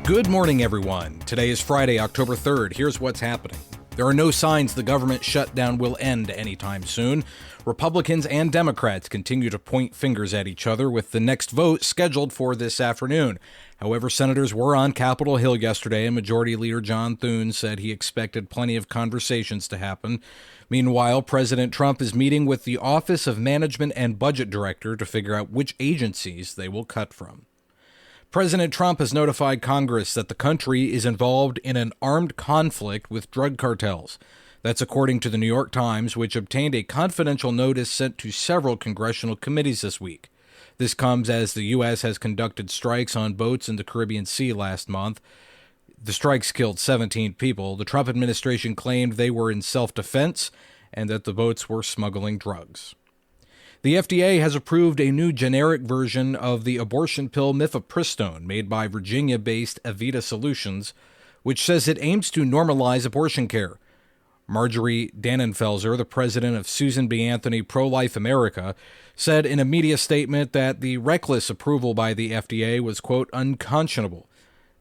Good morning, everyone. Today is Friday, October 3rd. Here's what's happening. There are no signs the government shutdown will end anytime soon. Republicans and Democrats continue to point fingers at each other with the next vote scheduled for this afternoon. However, senators were on Capitol Hill yesterday, and Majority Leader John Thune said he expected plenty of conversations to happen. Meanwhile, President Trump is meeting with the Office of Management and Budget Director to figure out which agencies they will cut from. President Trump has notified Congress that the country is involved in an armed conflict with drug cartels. That's according to the New York Times, which obtained a confidential notice sent to several congressional committees this week. This comes as the U.S. has conducted strikes on boats in the Caribbean Sea last month. The strikes killed 17 people. The Trump administration claimed they were in self-defense and that the boats were smuggling drugs. The FDA has approved a new generic version of the abortion pill mifepristone made by Virginia-based Avita Solutions, which says it aims to normalize abortion care. Marjorie Dannenfelser, the president of Susan B. Anthony Pro-Life America, said in a media statement that the reckless approval by the FDA was, quote, unconscionable.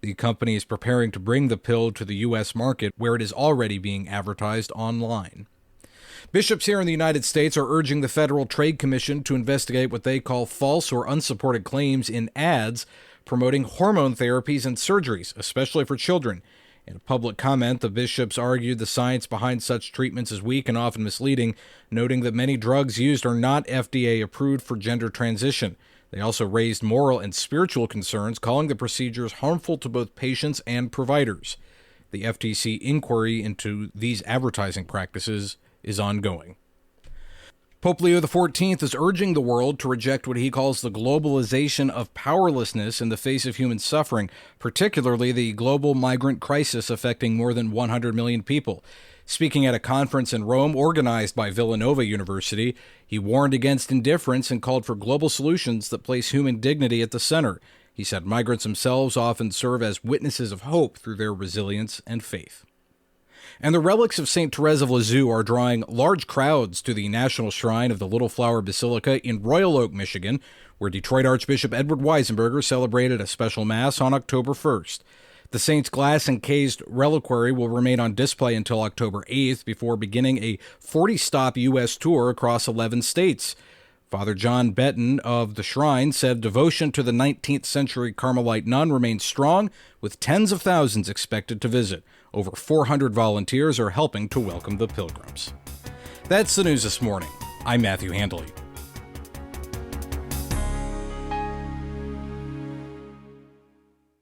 The company is preparing to bring the pill to the U.S. market, where it is already being advertised online. Bishops here in the United States are urging the Federal Trade Commission to investigate what they call false or unsupported claims in ads promoting hormone therapies and surgeries, especially for children. In a public comment, the bishops argued the science behind such treatments is weak and often misleading, noting that many drugs used are not FDA approved for gender transition. They also raised moral and spiritual concerns, calling the procedures harmful to both patients and providers. The FTC inquiry into these advertising practices is ongoing. Pope Leo XIV is urging the world to reject what he calls the globalization of powerlessness in the face of human suffering, particularly the global migrant crisis affecting more than 100 million people. Speaking at a conference in Rome organized by Villanova University, he warned against indifference and called for global solutions that place human dignity at the center. He said migrants themselves often serve as witnesses of hope through their resilience and faith. And the relics of St. Thérèse of Lisieux are drawing large crowds to the National Shrine of the Little Flower Basilica in Royal Oak, Michigan, where Detroit Archbishop Edward Weisenberger celebrated a special Mass on October 1st. The saint's glass-encased reliquary will remain on display until October 8th before beginning a 40-stop U.S. tour across 11 states. Father John Benton of the shrine said devotion to the 19th century Carmelite nun remains strong, with tens of thousands expected to visit. Over 400 volunteers are helping to welcome the pilgrims. That's the news this morning. I'm Matthew Handley.